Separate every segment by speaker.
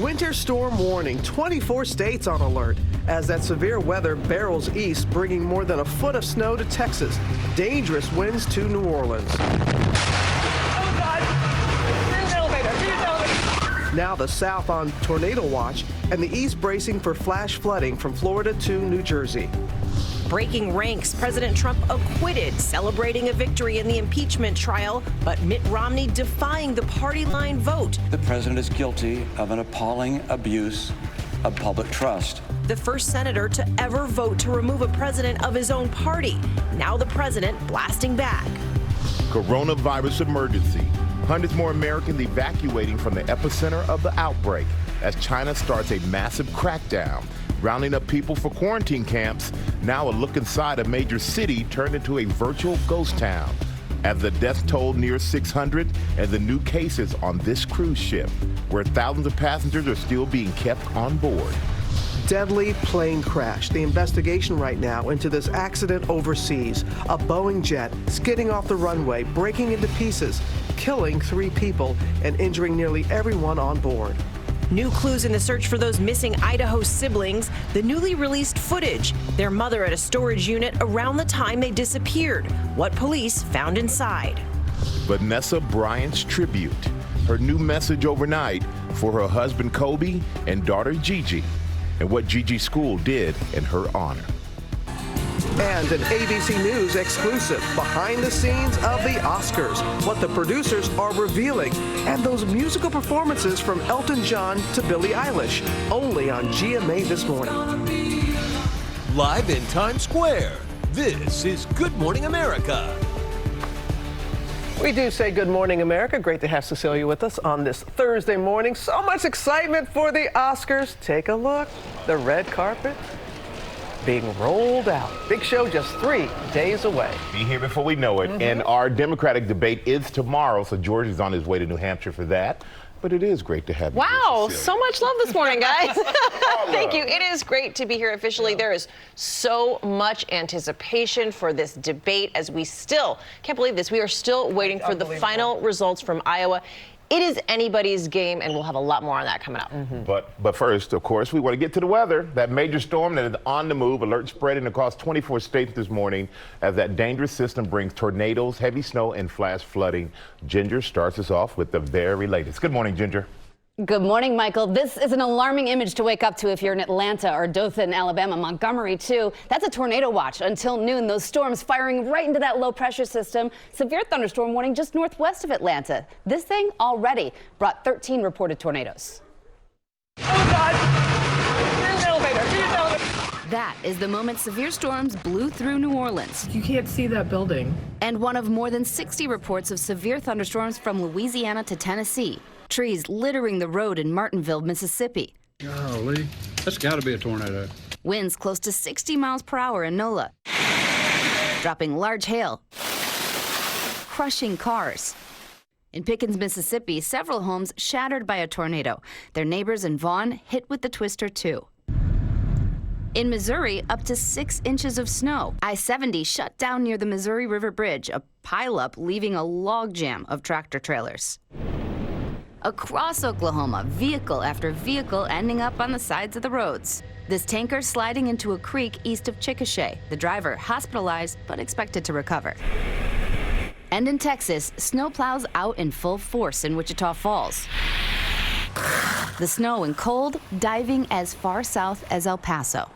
Speaker 1: winter storm warning, 24 states on alert as that severe weather barrels east, bringing more than a foot of snow to Texas. Dangerous winds to New Orleans.
Speaker 2: Oh, God. Here's the elevator. Here's the elevator.
Speaker 1: Now the south on tornado watch and the east bracing for flash flooding from Florida to New Jersey.
Speaker 3: Breaking ranks, President Trump acquitted, celebrating a victory in the impeachment trial, but Mitt Romney defying the party line vote.
Speaker 4: The president is guilty of an appalling abuse of public trust.
Speaker 3: The first senator to ever vote to remove a president of his own party. Now the president blasting back.
Speaker 5: Coronavirus emergency. Hundreds more Americans evacuating from the epicenter of the outbreak as China starts a massive crackdown. Rounding up people for quarantine camps, now a look inside a major city turned into a virtual ghost town. As the death toll nears 600 and the new cases on this cruise ship, where thousands of passengers are still being kept on board.
Speaker 1: Deadly plane crash. The investigation right now into this accident overseas. A Boeing jet skidding off the runway, breaking into pieces, killing 3 people and injuring nearly everyone on board.
Speaker 3: New clues in the search for those missing Idaho siblings, the newly released footage, their mother at a storage unit around the time they disappeared, what police found inside.
Speaker 5: Vanessa Bryant's tribute, her new message overnight for her husband Kobe and daughter Gigi, and what Gigi's school did in her honor.
Speaker 1: And an ABC News exclusive, behind the scenes of the Oscars, what the producers are revealing, and those musical performances from Elton John to Billie Eilish, only on GMA this morning.
Speaker 6: Live in Times Square, this is Good Morning America.
Speaker 1: We do say good morning, America. Great to have Cecilia with us on this Thursday morning. So much excitement for the Oscars. Take a look, the red carpet being rolled out. Big show just 3 days away.
Speaker 5: Be here before we know it. And our Democratic debate is tomorrow, so George is on his way to New Hampshire for that. But it is great to have you.
Speaker 2: Wow,
Speaker 5: here,
Speaker 2: so much love this morning, guys. Thank you. It is great to be here officially. There is so much anticipation for this debate as we still can't believe this. We are still waiting for the final results from Iowa. It is anybody's game, and we'll have a lot more on that coming up.
Speaker 5: But first, of course, we want to get to the weather. That major storm that is on the move, alert spreading across 24 states this morning as that dangerous system brings tornadoes, heavy snow, and flash flooding. Ginger starts us off with the very latest. Good morning, Ginger.
Speaker 7: Good morning, Michael. This is an alarming image to wake up to if you're in Atlanta or Dothan, Alabama, Montgomery, too. That's a tornado watch until noon. Those storms firing right into that low pressure system. Severe thunderstorm warning just northwest of Atlanta. This thing already brought 13 reported tornadoes.
Speaker 2: Oh, God. Here's the elevator. Here's the elevator.
Speaker 7: That is the moment severe storms blew through New Orleans.
Speaker 8: You can't see that building.
Speaker 7: And one of more than 60 reports of severe thunderstorms from Louisiana to Tennessee. Trees littering the road in Martinville, Mississippi.
Speaker 9: Golly, that's got to be a tornado.
Speaker 7: Winds close to 60 miles per hour in NOLA. Dropping large hail. Crushing cars. In Pickens, Mississippi, several homes shattered by a tornado. Their neighbors in Vaughn hit with the twister, too. In Missouri, up to 6 inches of snow. I-70 shut down near the Missouri River Bridge, a pileup leaving a logjam of tractor trailers. Across Oklahoma, vehicle after vehicle ending up on the sides of the roads. This tanker sliding into a creek east of Chickasha. The driver hospitalized but expected to recover. And in Texas, snowplows out in full force in Wichita Falls. The snow and cold diving as far south as El Paso.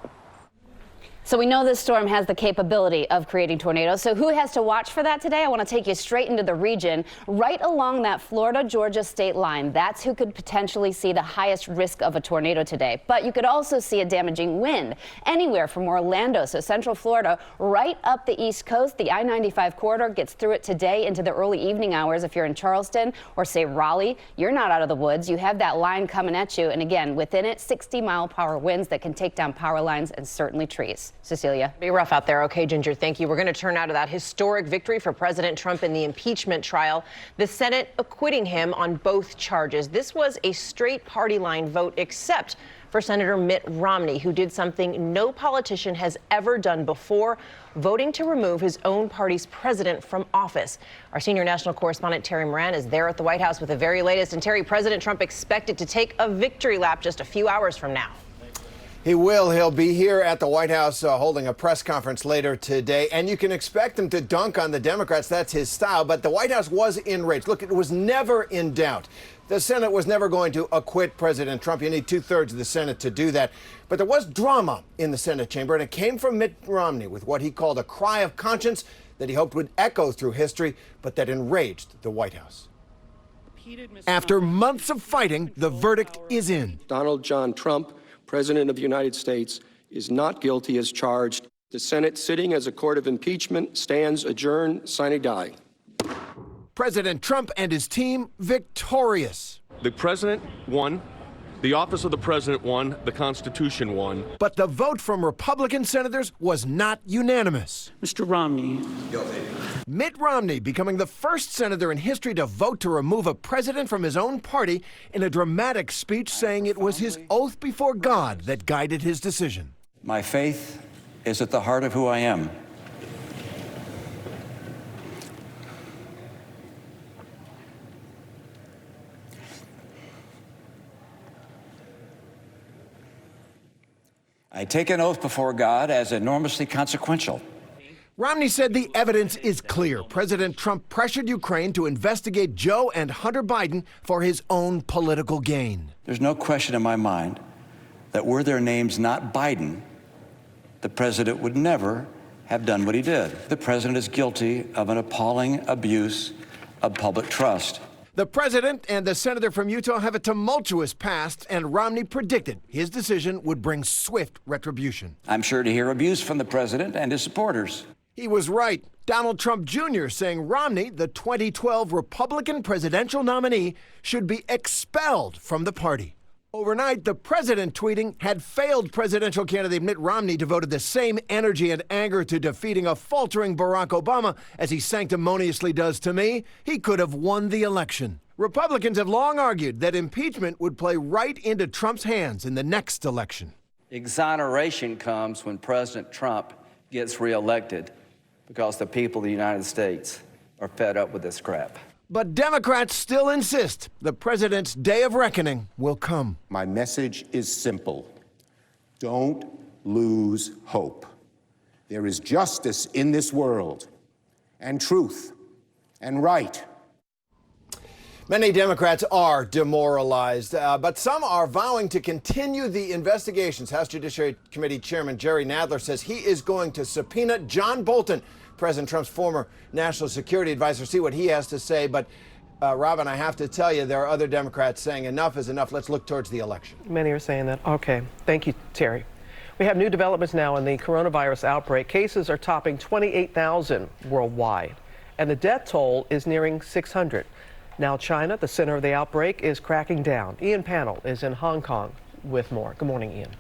Speaker 7: So we know this storm has the capability of creating tornadoes. So who has to watch for that today? I want to take you straight into the region, right along that Florida-Georgia state line. That's who could potentially see the highest risk of a tornado today. But you could also see a damaging wind anywhere from Orlando, so central Florida, right up the East Coast. The I-95 corridor gets through it today into the early evening hours. If you're in Charleston or, say, Raleigh, you're not out of the woods. You have that line coming at you. And again, within it, 60-mile-per-hour winds that can take down power lines and certainly trees.
Speaker 2: Cecilia, be rough out there. Okay, Ginger, thank you. We're going to turn now to that historic victory for President Trump in the impeachment trial. The Senate acquitting him on both charges. This was a straight party line vote, except for Senator Mitt Romney, who did something no politician has ever done before, voting to remove his own party's president from office. Our senior national correspondent Terry Moran is there at the White House with the very latest. And Terry, President Trump expected to take a victory lap just a few hours from now.
Speaker 8: He will. He'll be here at the White House holding a press conference later today. And you can expect him to dunk on the Democrats. That's his style. But the White House was enraged. Look, it was never in doubt. The Senate was never going to acquit President Trump. You need 2/3 of the Senate to do that. But there was drama in the Senate chamber, and it came from Mitt Romney with what he called a cry of conscience that he hoped would echo through history, but that enraged the White House.
Speaker 10: After months of fighting, the verdict is in.
Speaker 11: Donald John Trump, President of the United States, is not guilty as charged. The Senate, sitting as a court of impeachment, stands adjourned sine die.
Speaker 10: President Trump and his team victorious.
Speaker 12: The president won. The office of the president won. The Constitution won.
Speaker 10: But the vote from Republican senators was not unanimous.
Speaker 13: Mr. Romney.
Speaker 8: Guilty.
Speaker 10: Mitt Romney becoming the first senator in history to vote to remove a president from his own party in a dramatic speech saying it was his oath before God that guided his decision.
Speaker 4: My faith is at the heart of who I am. I take an oath before God as enormously consequential.
Speaker 10: Romney said the evidence is clear. President Trump pressured Ukraine to investigate Joe and Hunter Biden for his own political gain.
Speaker 4: There's no question in my mind that were their names not Biden, the president would never have done what he did. The president is guilty of an appalling abuse of public trust.
Speaker 10: The president and the senator from Utah have a tumultuous past, and Romney predicted his decision would bring swift retribution.
Speaker 4: I'm sure to hear abuse from the president and his supporters.
Speaker 10: He was right. Donald Trump Jr. saying Romney, the 2012 Republican presidential nominee, should be expelled from the party. Overnight, the president tweeting had failed presidential candidate Mitt Romney devoted the same energy and anger to defeating a faltering Barack Obama as he sanctimoniously does to me. He could have won the election. Republicans have long argued that impeachment would play right into Trump's hands in the next election.
Speaker 14: Exoneration comes when President Trump gets reelected because the people of the United States are fed up with this crap.
Speaker 10: But Democrats still insist the president's day of reckoning will come.
Speaker 15: My message is simple. Don't lose hope. There is justice in this world, and truth, and right.
Speaker 8: Many Democrats are demoralized, but some are vowing to continue the investigations. House Judiciary Committee Chairman Jerry Nadler says he is going to subpoena John Bolton, President Trump's former national security advisor. See what he has to say. But, Robin, I have to tell you, there are other Democrats saying enough is enough. Let's look towards the election.
Speaker 1: Many are saying that. Okay. Thank you, Terry. We have new developments now in the coronavirus outbreak. Cases are topping 28,000 worldwide, and the death toll is nearing 600. Now China, the center of the outbreak, is cracking down. Ian Pannell is in Hong Kong with more. Good morning, Ian.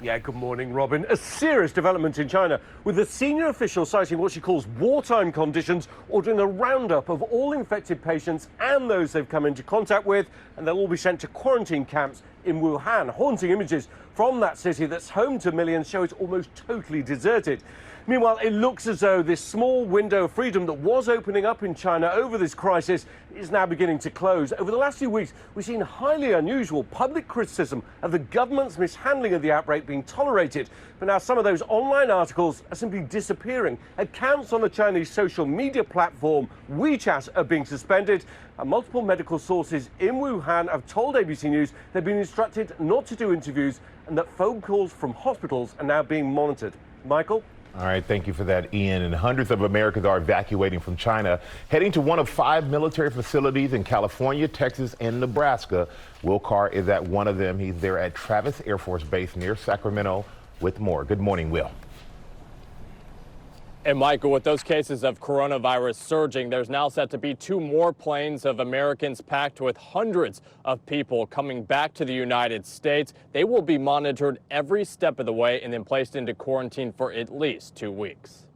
Speaker 16: Yeah, good morning, Robin. A serious development in China, with a senior official citing what she calls wartime conditions, ordering a roundup of all infected patients and those they've come into contact with, and they'll all be sent to quarantine camps in Wuhan. Haunting images from that city that's home to millions show it's almost totally deserted. Meanwhile, it looks as though this small window of freedom that was opening up in China over this crisis is now beginning to close. Over the last few weeks, we've seen highly unusual public criticism of the government's mishandling of the outbreak being tolerated. But now some of those online articles are simply disappearing. Accounts on the Chinese social media platform WeChat are being suspended. And multiple medical sources in Wuhan have told ABC News they've been instructed not to do interviews and that phone calls from hospitals are now being monitored. Michael?
Speaker 5: All right, thank you for that, Ian. And hundreds of Americans are evacuating from China, heading to one of 5 military facilities in California, Texas, and Nebraska. Will Carr is at one of them. He's there at Travis Air Force Base near Sacramento with more. Good morning, Will.
Speaker 13: And Michael, with those cases of coronavirus surging, there's now set to be 2 more planes of Americans packed with hundreds of people coming back to the United States. They will be monitored every step of the way and then placed into quarantine for at least 2 weeks.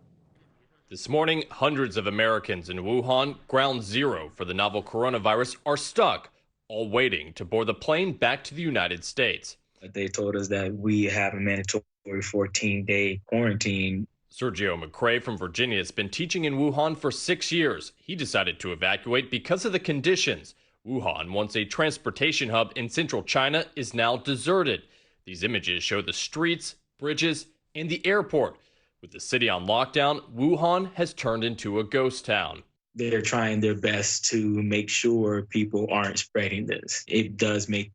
Speaker 13: This morning, hundreds of Americans in Wuhan, ground zero for the novel coronavirus, are stuck, all waiting to board the plane back to the United States.
Speaker 17: They told us that we have a mandatory 14-day quarantine.
Speaker 13: Sergio McCrae from Virginia has been teaching in Wuhan for 6 years. He decided to evacuate because of the conditions. Wuhan, once a transportation hub in central China, is now deserted. These images show the streets, bridges, and the airport. With the city on lockdown, Wuhan has turned into a ghost town.
Speaker 17: They're trying their best to make sure people aren't spreading this. It does make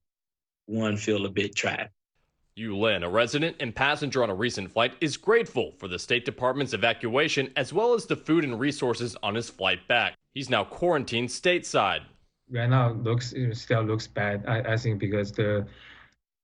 Speaker 17: one feel a bit trapped.
Speaker 13: Yu Lin, a resident and passenger on a recent flight, is grateful for the State Department's evacuation as well as the food and resources on his flight back. He's now quarantined stateside.
Speaker 18: Right now, it still looks bad. I think because the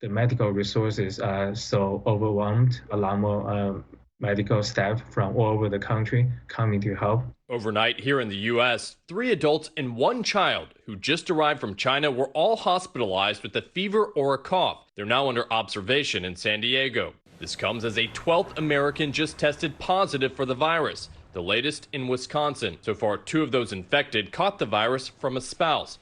Speaker 18: medical resources are so overwhelmed. A lot more medical staff from all over the country coming to help.
Speaker 13: Overnight here in the U.S., 3 adults and 1 child who just arrived from China were all hospitalized with a fever or a cough. They're now under observation in San Diego. This comes as a 12th American just tested positive for the virus, the latest in Wisconsin. So far, 2 of those infected caught the virus from a spouse.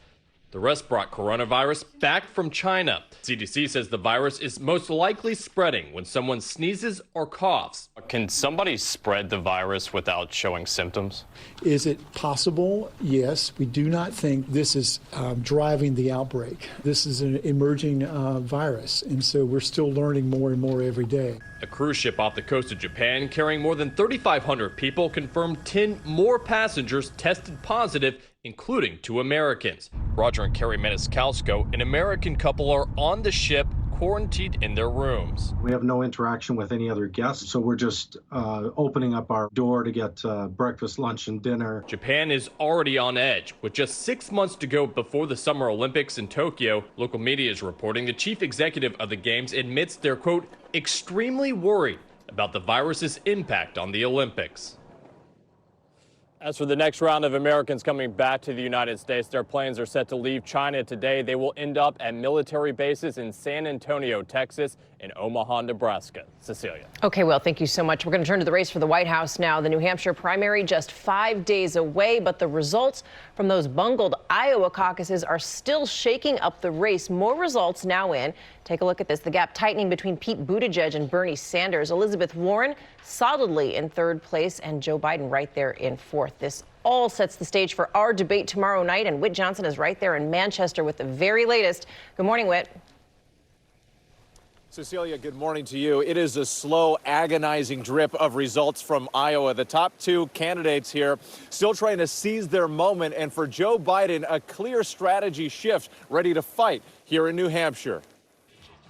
Speaker 13: The rest brought coronavirus back from China. CDC says the virus is most likely spreading when someone sneezes or coughs. Can somebody spread the virus without showing symptoms?
Speaker 19: Is it possible? Yes. We do not think this is driving the outbreak. This is an emerging virus, and so we're still learning more and more every day.
Speaker 13: A cruise ship off the coast of Japan carrying more than 3,500 people confirmed 10 more passengers tested positive, including 2 Americans. Roger and Carrie Maniscalco, an American couple, are on the ship quarantined in their rooms.
Speaker 20: We have no interaction with any other guests, so we're just opening up our door to get breakfast, lunch, and dinner.
Speaker 13: Japan is already on edge. With just 6 months to go before the Summer Olympics in Tokyo, local media is reporting the chief executive of the Games admits they're, quote, extremely worried about the virus's impact on the Olympics. As for the next round of Americans coming back to the United States, their planes are set to leave China today. They will end up at military bases in San Antonio, Texas, and Omaha, Nebraska. Cecilia.
Speaker 2: Okay, well, thank you so much. We're going to turn to the race for the White House now. The New Hampshire primary just 5 days away, but the results from those bungled Iowa caucuses are still shaking up the race. More results now in. Take a look at this. The gap tightening between Pete Buttigieg and Bernie Sanders. Elizabeth Warren solidly in 3rd place and Joe Biden right there in 4th. This all sets the stage for our debate tomorrow night, and Whit Johnson is right there in Manchester with the very latest. Good morning, Whit.
Speaker 21: Cecilia, good morning to you. It is a slow, agonizing drip of results from Iowa. The top 2 candidates here still trying to seize their moment, and for Joe Biden, a clear strategy shift ready to fight here in New Hampshire.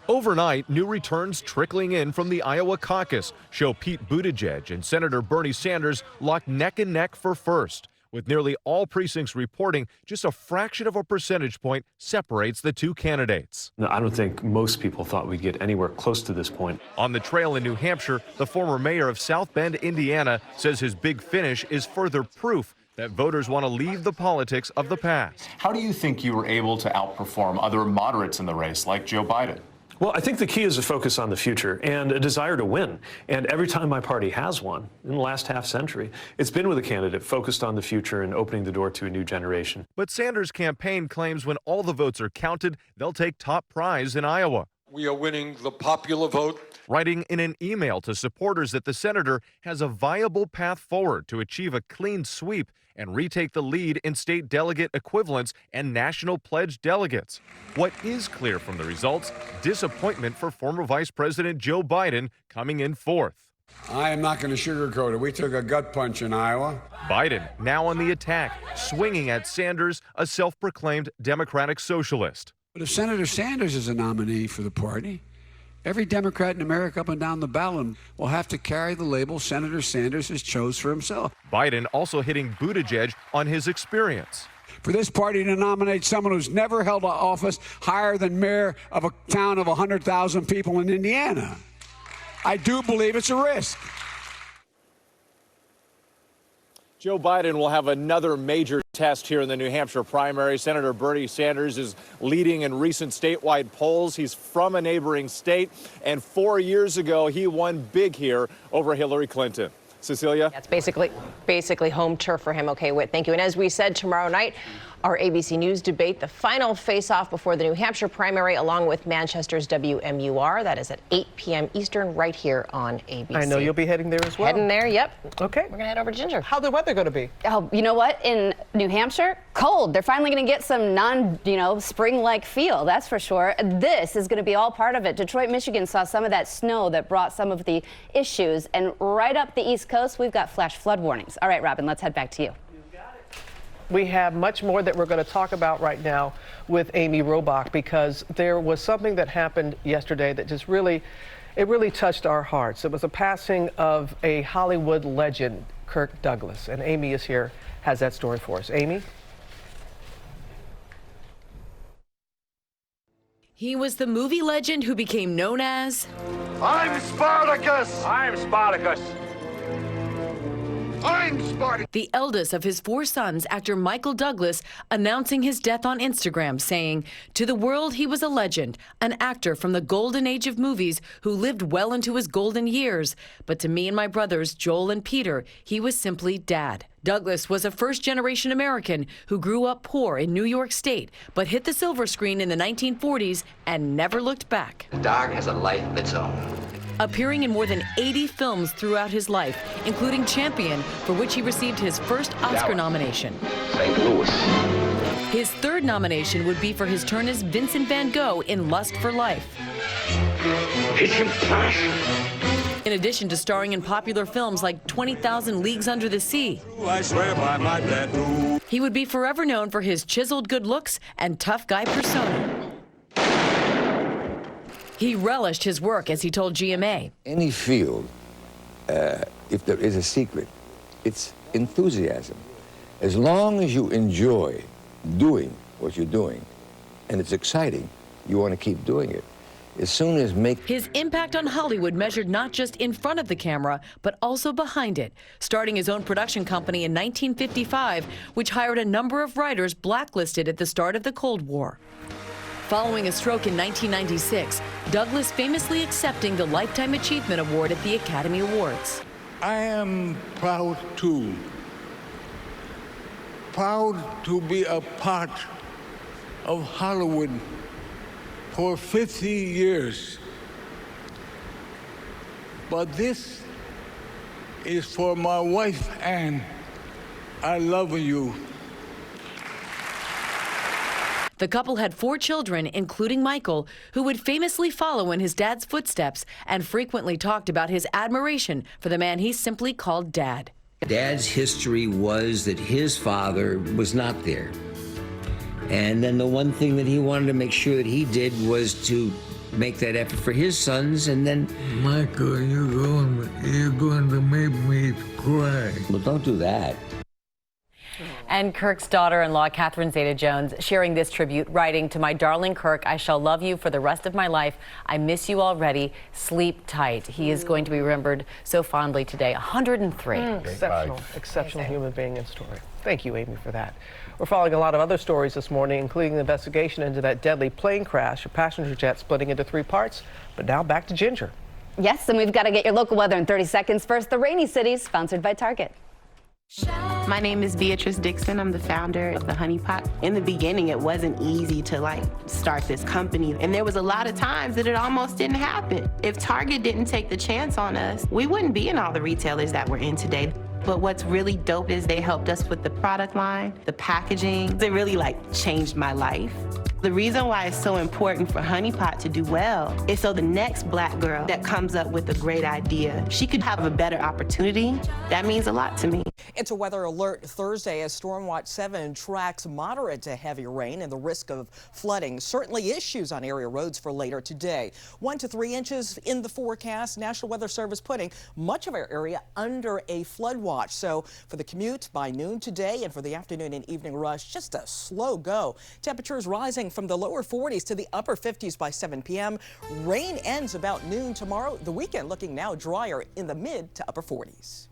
Speaker 22: Overnight, new returns trickling in from the Iowa caucus show Pete Buttigieg and Senator Bernie Sanders locked neck and neck for first. With nearly all precincts reporting, just a fraction of a percentage point separates the 2 candidates.
Speaker 23: I don't think most people thought we'd get anywhere close to this point.
Speaker 22: On the trail in New Hampshire, the former mayor of South Bend, Indiana, says his big finish is further proof that voters want to leave the politics of the past.
Speaker 24: How do you think you were able to outperform other moderates in the race like Joe Biden?
Speaker 23: Well, I think the key is a focus on the future and a desire to win. And every time my party has won in the last half century, it's been with a candidate focused on the future and opening the door to a new generation.
Speaker 22: But Sanders' campaign claims when all the votes are counted, they'll take top prize in Iowa.
Speaker 25: We are winning the popular vote.
Speaker 22: Writing in an email to supporters that the senator has a viable path forward to achieve a clean sweep and retake the lead in state delegate equivalents and national pledge delegates. What is clear from the results? Disappointment for former Vice President Joe Biden coming in 4th.
Speaker 26: I am not going to sugarcoat it. We took a gut punch in Iowa.
Speaker 22: Biden now on the attack, swinging at Sanders, a self-proclaimed Democratic socialist.
Speaker 26: But if Senator Sanders is a nominee for the party, every Democrat in America up and down the ballot will have to carry the label Senator Sanders has chose for himself.
Speaker 22: Biden also hitting Buttigieg on his experience.
Speaker 26: For this party to nominate someone who's never held an office higher than mayor of a town of 100,000 people in Indiana, I do believe it's a risk.
Speaker 21: Joe Biden will have another major test here in the New Hampshire primary. Senator Bernie Sanders is leading in recent statewide polls. He's from a neighboring state, and 4 years ago, he won big here over Hillary Clinton. Cecilia?
Speaker 2: That's basically home turf for him. Okay, Whit, thank you. And as we said, tomorrow night, our ABC News debate, the final face-off before the New Hampshire primary, along with Manchester's WMUR. That is at 8 p.m. Eastern, right here on ABC.
Speaker 1: I know you'll be heading there as well.
Speaker 2: Heading there, yep.
Speaker 1: Okay.
Speaker 2: We're going to head over to Ginger.
Speaker 1: How's the weather going to be?
Speaker 3: Oh, you know what? In New Hampshire, cold. They're finally going to get some spring-like feel, that's for sure. This is going to be all part of it. Detroit, Michigan saw some of that snow that brought some of the issues. And right up the East Coast, we've got flash flood warnings. All right, Robin, let's head back to you.
Speaker 1: We have much more that we're going to talk about right now with Amy Robach, because there was something that happened yesterday that just really touched our hearts. It was a passing of a Hollywood legend, Kirk Douglas. And Amy is here, has that story for us. Amy?
Speaker 6: He was the movie legend who became known as...
Speaker 7: I'm Spartacus! I'm Spartacus! I'm Spartacus!
Speaker 6: The eldest of his 4 sons, actor Michael Douglas, announcing his death on Instagram, saying, "To the world, he was a legend, an actor from the golden age of movies who lived well into his golden years. But to me and my brothers, Joel and Peter, he was simply Dad." Douglas was a first-generation American who grew up poor in New York State, but hit the silver screen in the 1940s and never looked back.
Speaker 9: The dog has a life of its own.
Speaker 6: Appearing in more than 80 films throughout his life, including Champion, for which he received his first Oscar nomination.
Speaker 9: St. Louis.
Speaker 6: His 3rd nomination would be for his turn as Vincent Van Gogh in Lust for Life. In addition to starring in popular films like 20,000 Leagues Under the Sea.
Speaker 7: I swear by my tattoo.
Speaker 6: He would be forever known for his chiseled good looks and tough guy persona. He relished his work, as he told GMA.
Speaker 11: Any field, if there is a secret, it's enthusiasm. As long as you enjoy doing what you're doing, and it's exciting, you want to keep doing it. As soon as
Speaker 6: His impact on Hollywood measured not just in front of the camera, but also behind it, starting his own production company in 1955, which hired a number of writers blacklisted at the start of the Cold War. Following a stroke in 1996, Douglas famously accepting the Lifetime Achievement Award at the Academy Awards.
Speaker 7: I am proud to be a part of Hollywood for 50 years. But this is for my wife, Anne. I love you.
Speaker 6: The couple had 4 children, including Michael, who would famously follow in his dad's footsteps and frequently talked about his admiration for the man he simply called Dad.
Speaker 12: Dad's history was that his father was not there. And then the one thing that he wanted to make sure that he did was to make that effort for his sons, and then...
Speaker 7: Michael, you're going to make me cry.
Speaker 12: Well, don't do that.
Speaker 27: And Kirk's daughter-in-law, Catherine Zeta-Jones, sharing this tribute, writing, "To my darling Kirk, I shall love you for the rest of my life. I miss you already. Sleep tight." He is going to be remembered so fondly today, 103.
Speaker 1: Exceptional human being and story. Thank you, Amy, for that. We're following a lot of other stories this morning, including the investigation into that deadly plane crash, a passenger jet splitting into 3 parts. But now back to Ginger.
Speaker 3: Yes, and we've got to get your local weather in 30 seconds. First, the rainy cities, sponsored by Target.
Speaker 28: My name is Beatrice Dixon. I'm the founder of the Honey Pot. In the beginning, it wasn't easy to start this company. And there was a lot of times that it almost didn't happen. If Target didn't take the chance on us, we wouldn't be in all the retailers that we're in today. But what's really dope is they helped us with the product line, the packaging. They really changed my life. The reason why it's so important for Honey Pot to do well is so the next Black girl that comes up with a great idea, she could have a better opportunity. That means a lot to me.
Speaker 29: It's a weather alert Thursday as Storm Watch 7 tracks moderate to heavy rain and the risk of flooding. Certainly issues on area roads for later today. 1 to 3 inches in the forecast. National Weather Service putting much of our area under a flood watch. So for the commute by noon today and for the afternoon and evening rush, just a slow go. Temperatures rising from the lower 40s to the upper 50s by 7 p.m. Rain ends about noon tomorrow. The weekend looking now drier in the mid to upper 40s.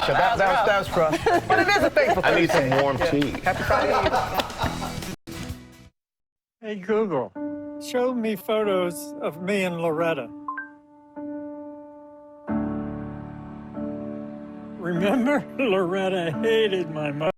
Speaker 1: That was rough. But it is a thankful
Speaker 4: I need
Speaker 1: Thursday.
Speaker 4: some warm tea.
Speaker 1: Happy Friday Eve.
Speaker 5: Hey, Google, show me photos of me and Loretta. Remember, Loretta hated my mother.